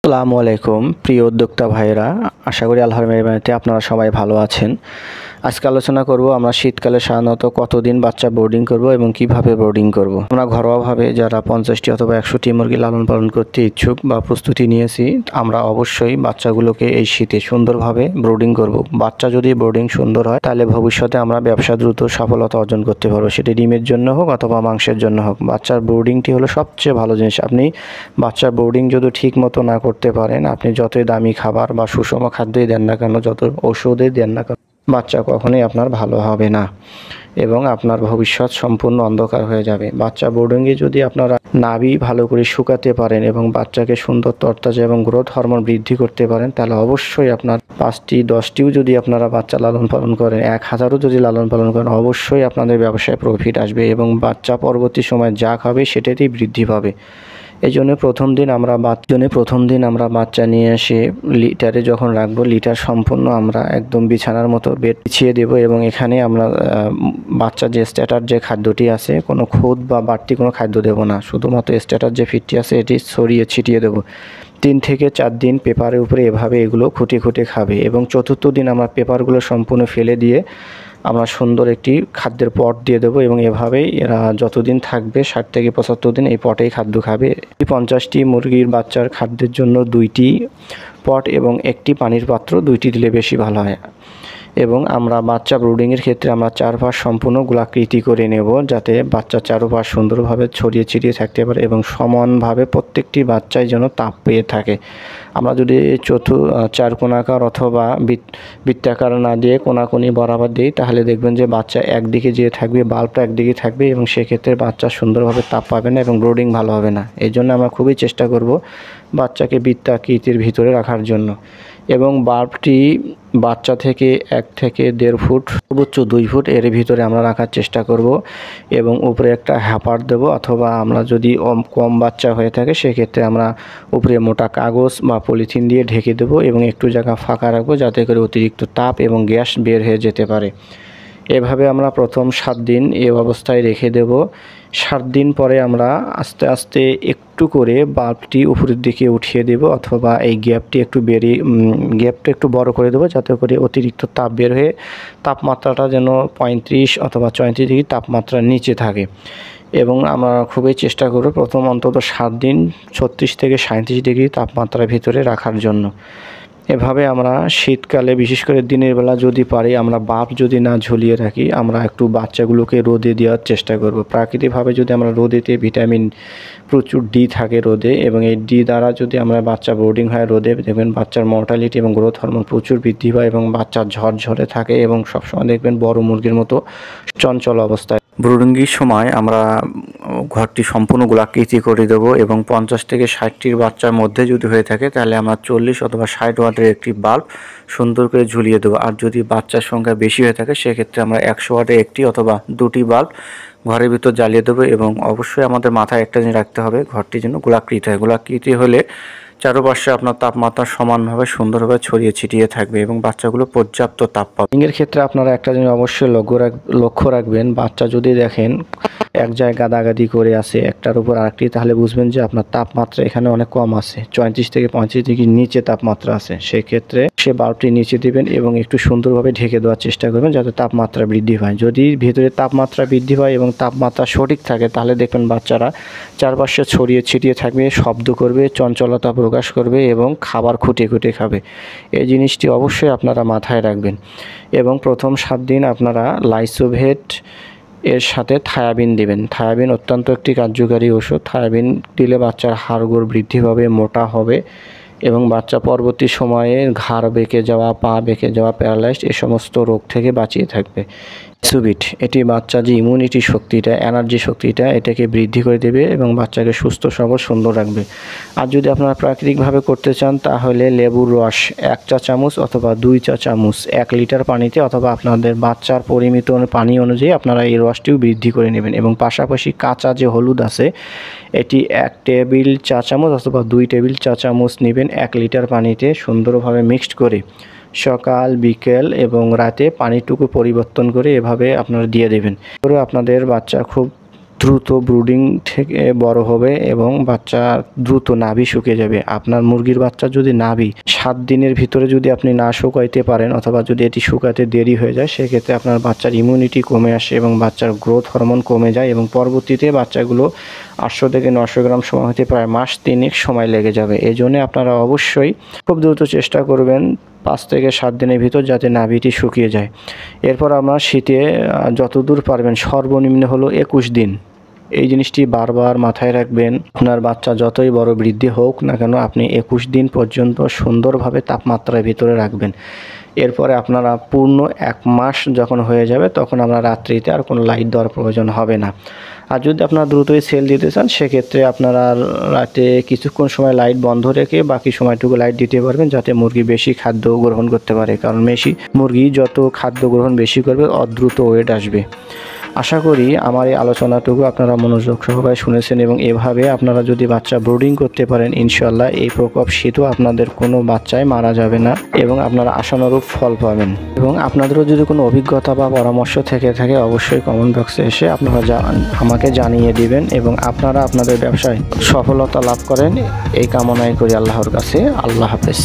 আসসালামু আলাইকুম প্রিয় উদ্যোক্তা ভাইয়েরা, আশা করি আল্লাহর মেহরবানিতে আপনারা সবাই ভালো আছেন। আজকে আলোচনা করব আমরা শীতকালে সাধারণত কতদিন বাচ্চা বোর্ডিং করব এবং কিভাবে বোর্ডিং করব। আমরা ঘরোয়াভাবে যারা 50টি অথবা 100টি মুরগি লালন পালন করতে ইচ্ছুক বা প্রস্তুতি নিয়েছি, আমরা অবশ্যই বাচ্চাগুলোকে এই শীতে সুন্দরভাবে ব্রুডিং করব। বাচ্চা যদি বোর্ডিং সুন্দর হয় তাহলে ভবিষ্যতে আমরা ব্যবসা দ্রুত সফলতা অর্জন করতে পারবো, সেটি ডিমের জন্য হোক অথবা মাংসের জন্য হোক। বাচ্চার বোর্ডিংটি হলো সবচেয়ে ভালো জিনিস। আপনি বাচ্চার বোর্ডিং যদি ঠিক মতো না করতে পারেন, আপনি যতই দামি খাবার বা সুষম খাদ্যই দেন না কেন, যত ঔষধই দেন না কেন, বাচ্চা কখনোই আপনার ভালো হবে না এবং আপনার ভবিষ্যৎ সম্পূর্ণ অন্ধকার হয়ে যাবে। বাচ্চা বোর্ডিংয়ে যদি আপনারা নাভি ভালো করে শুকাতে পারেন এবং বাচ্চাকে সুন্দর তরতাজা এবং গ্রোথ হরমোন বৃদ্ধি করতে পারেন, তাহলে অবশ্যই আপনার 5টি 10টিও যদি আপনারা বাচ্চা লালন পালন করেন, 1000ও যদি লালন পালন করেন, অবশ্যই আপনাদের ব্যবসায় প্রফিট আসবে এবং বাচ্চা পরবর্তী সময় যা খাবে সেটাতেই বৃদ্ধি পাবে। এই জন্য প্রথম দিন আমরা বাচ্চা নিয়ে এসে লিটারে যখন রাখবো, লিটার সম্পূর্ণ আমরা একদম বিছানার মতো বেড বিছিয়ে দেবো এবং এখানে আমরা বাচ্চা যে স্টার্টার যে খাদ্যটি আছে, কোনো খুদ বা বাড়তি কোনো খাদ্য দেবো না, শুধুমাত্র স্টার্টার যে ফিডটি আছে এটি ছড়িয়ে ছিটিয়ে দেবো। 3 থেকে 4 দিন পেপারের উপরে এভাবে এগুলো খুঁটে খুঁটে খাবে এবং চতুর্থ দিন আমরা পেপারগুলো সম্পূর্ণ ফেলে দিয়ে আমরা সুন্দর একটি খাদ্যের পট দিয়ে দেবো এবং এভাবেই এরা যতদিন থাকবে 60 থেকে 75 দিন এই পটেই খাদ্য খাবে। 50টি মুরগির বাচ্চার খাদ্যের জন্য 2টি পট এবং একটি পানির পাত্র, 2টি দিলে বেশি ভালো হয়। এবং আমরা বাচ্চা ব্রুডিংয়ের ক্ষেত্রে আমরা চারপাশ সম্পূর্ণ গোলাকৃতি করে নেব, যাতে বাচ্চা চারপাশ সুন্দরভাবে ছড়িয়ে ছিটিয়ে থাকতে পারে এবং সমানভাবে প্রত্যেকটি বাচ্চাই যেন তাপ পেয়ে থাকে। আমরা যদি চারকোণাকার অথবা বৃত্তাকার না দিয়ে কোনাকুনি বরাবর দিই, তাহলে দেখবেন যে বাচ্চা একদিকে যেয়ে থাকবে, বাল্বটা একদিকে থাকবে এবং সেক্ষেত্রে বাচ্চা সুন্দরভাবে তাপ পাবে না এবং ব্রুডিং ভালো হবে না। এই জন্য আমরা খুবই চেষ্টা করব বাচ্চাকে বৃত্তাকৃতির ভিতরে রাখার জন্য এবং বাল্বটি বাচ্চা থেকে 1 থেকে 1.5 ফুট, সর্বোচ্চ 2 ফুট এর ভিতরে আমরা রাখার চেষ্টা করব এবং উপরে একটা হ্যাপার দেব, অথবা আমরা যদি কম বাচ্চা হয়ে থাকে সেক্ষেত্রে আমরা উপরে মোটা কাগজ বা পলিথিন দিয়ে ঢেকে দেব এবং একটু জায়গা ফাঁকা রাখবো, যাতে করে অতিরিক্ত তাপ এবং গ্যাস বের হয়ে যেতে পারে। এভাবে আমরা প্রথম 7 দিন এই অবস্থায় রেখে দেব। 7 দিন পরে আমরা আস্তে আস্তে একটু করে বাল্বটি উপরের দিকে উঠিয়ে দেব, অথবা এই গ্যাপটা একটু বড় করে দেবো, যাতে করে অতিরিক্ত তাপ বের হয়ে তাপমাত্রাটা যেন 35 অথবা 34 ডিগ্রি তাপমাত্রার নিচে থাকে। এবং আমরা খুবই চেষ্টা করব প্রথম অন্তত 7 দিন 36 থেকে 37 ডিগ্রি তাপমাত্রার ভিতরে রাখার জন্য। এভাবে আমরা শীতকালে বিশেষ করে দিনের বেলা যদি পারি, আমরা বাল্ব যদি না ঝুলিয়ে রাখি, আমরা একটু বাচ্চাগুলোকে রোদে দেওয়ার চেষ্টা করব। প্রাকৃতিকভাবে যদি আমরা রোদেতে ভিটামিন প্রচুর ডি থাকে রোদে, এবং এই ডি দ্বারা যদি আমরা বাচ্চা বোর্ডিং হয় রোদে, দেখবেন বাচ্চার মর্টালিটি এবং গ্রোথ হরমোন প্রচুর বৃদ্ধি পায় এবং বাচ্চা ঝরঝরে থাকে এবং সবসময় দেখবেন বড় মুরগির মতো চঞ্চল অবস্থায়। ব্রুডিংয়ের সময় আমরা ঘরটি সম্পূর্ণ গোলাকৃতি করে দেব এবং 50 থেকে 60টির বাচ্চার মধ্যে যদি হয়ে থাকে, তাহলে আমরা 40 অথবা 60 ওয়াটের একটি বাল্ব সুন্দর করে ঝুলিয়ে দেবো। আর যদি বাচ্চার সংখ্যা বেশি হয়ে থাকে সেক্ষেত্রে আমরা 100 ওয়াটের একটি অথবা 2টি বাল্ব ঘরের ভিতর জ্বালিয়ে দেবো। এবং অবশ্যই আমাদের মাথায় একটা জিনিস রাখতে হবে, ঘরটি যেন গোলাকৃতি হয়। গোলাকৃতি হলে চারপাশে আপনার তাপমাত্রা সমানভাবে সুন্দরভাবে ছড়িয়ে ছিটিয়ে থাকবে এবং বাচ্চাগুলো পর্যাপ্ত তাপ পাবে। এর ক্ষেত্রে আপনারা একটা জিনিস অবশ্যই লক্ষ্য রাখবেন, বাচ্চা যদি দেখেন এক জায়গায় গাদাগাদি করে আছে একটার উপর আরেকটি, তাহলে বুঝবেন যে আপনার তাপমাত্রা এখানে অনেক কম আছে, 34 থেকে 35 ডিগ্রির নিচে তাপমাত্রা আছে। সেক্ষেত্রে সে বাল্বটি নিচে দিবেন এবং একটু সুন্দরভাবে ঢেকে দেওয়ার চেষ্টা করবেন, যাতে তাপমাত্রা বৃদ্ধি পায়। যদি ভিতরে তাপমাত্রা বৃদ্ধি পায় এবং তাপমাত্রা সঠিক থাকে, তাহলে দেখবেন বাচ্চারা চারপাশে ছড়িয়ে ছিটিয়ে থাকবে, শব্দ করবে, চঞ্চলতা প্রকাশ করবে এবং খাবার খুঁটে খুঁটে খাবে। এই জিনিসটি অবশ্যই আপনারা মাথায় রাখবেন। এবং প্রথম 7 দিন আপনারা লাইসোভেট এর সাথে থায়াবিন দিবেন। থায়াবিন অত্যন্ত একটি কার্যকারী ওষুধ। থায়াবিন দিলে বাচ্চার হাড়গোড় বৃদ্ধি পাবে, মোটা হবে এবং বাচ্চা পরবর্তী সময়ে ঘাড় বেঁকে যাওয়া, পা বেঁকে যাওয়া, প্যারালাইজড এ সমস্ত রোগ থেকে বাঁচিয়ে থাকবে। সুবিট এটি বাচ্চা যে ইমিউনিটি শক্তিটা, এনার্জি শক্তিটা, এটাকে বৃদ্ধি করে দেবে এবং বাচ্চাকে সুস্থ সবল সুন্দর রাখবে। আর যদি আপনারা প্রাকৃতিকভাবে করতে চান, তাহলে লেবুর রস 1 চা চামচ অথবা 2 চা চামচ 1 লিটার পানিতে, অথবা আপনাদের বাচ্চার পরিমিত পানি অনুযায়ী আপনারা এই রসটিও বৃদ্ধি করে নেবেন। এবং পাশাপাশি কাঁচা যে হলুদ আছে, এটি 1 টেবিল চা চামচ অথবা 2 টেবিল চা চামচ নেবেন 1 লিটার পানিতে, সুন্দরভাবে মিক্সড করে সকাল বিকেল এবং রাতে পানিটুকু পরিবর্তন করে এভাবে আপনারা দিয়ে দেবেন। আপনাদের বাচ্চা খুব দ্রুত ব্রুডিং থেকে বড় হবে এবং বাচ্চা দ্রুত নাভি শুকিয়ে যাবে। আপনার মুরগির বাচ্চা যদি নাভি 7 দিনের ভিতরে যদি আপনি না শুকাইতে পারেন অথবা যদি এটি শুকাতে দেরি হয়ে যায়, সেক্ষেত্রে আপনার বাচ্চার ইমিউনিটি কমে আসে এবং বাচ্চার গ্রোথ হরমোন কমে যায় এবং পরবর্তীতে বাচ্চাগুলো 800 থেকে 900 গ্রাম সময় হতে প্রায় মাস 3 সময় লেগে যাবে। এই জন্য আপনারা অবশ্যই খুব দ্রুত চেষ্টা করবেন 5 থেকে 7 দিনের ভিতর যাতে নাভিটি শুকিয়ে যায়। এরপর আমরা শীতে যতদূর পারবেন সর্বনিম্ন হলো 21 দিন। এই জিনিসটি বারবার মাথায় রাখবেন। আপনার বাচ্চা যতই বড় বৃদ্ধি হোক না কেন, আপনি 21 দিন পর্যন্ত সুন্দরভাবে তাপমাত্রার ভিতরে রাখবেন। এরপরে আপনারা পূর্ণ 1 মাস যখন হয়ে যাবে, তখন আমরা রাত্রিতে আর কোনো লাইট দেওয়ার প্রয়োজন হবে না। আর যদি আপনারা দ্রুতই সেল দিতে চান, সেক্ষেত্রে আপনারা রাতে কিছুক্ষণ সময় লাইট বন্ধ রেখে বাকি সময়টুকু লাইট দিতে পারবেন, যাতে মুরগি বেশি খাদ্য গ্রহণ করতে পারে। কারণ মুরগি যত খাদ্য গ্রহণ বেশি করবে, দ্রুত ওয়েট আসবে। আশা করি আমার এই আলোচনাটুকু আপনারা মনোযোগ সহকারে শুনেছেন এবং এভাবে আপনারা যদি বাচ্চা ব্রুডিং করতে পারেন, ইনশাল্লাহ এই প্রকোপ শীতও আপনাদের কোনো বাচ্চাই মারা যাবে না এবং আপনারা আশানুরূপ ফল পাবেন। এবং আপনাদেরও যদি কোনো অভিজ্ঞতা বা পরামর্শ থেকে থাকে, অবশ্যই কমেন্ট বক্সে এসে আপনারা আমাকে জানিয়ে দিবেন এবং আপনারা আপনাদের ব্যবসায় সফলতা লাভ করেন এই কামনাই করি আল্লাহর কাছে। আল্লাহ হাফেজ।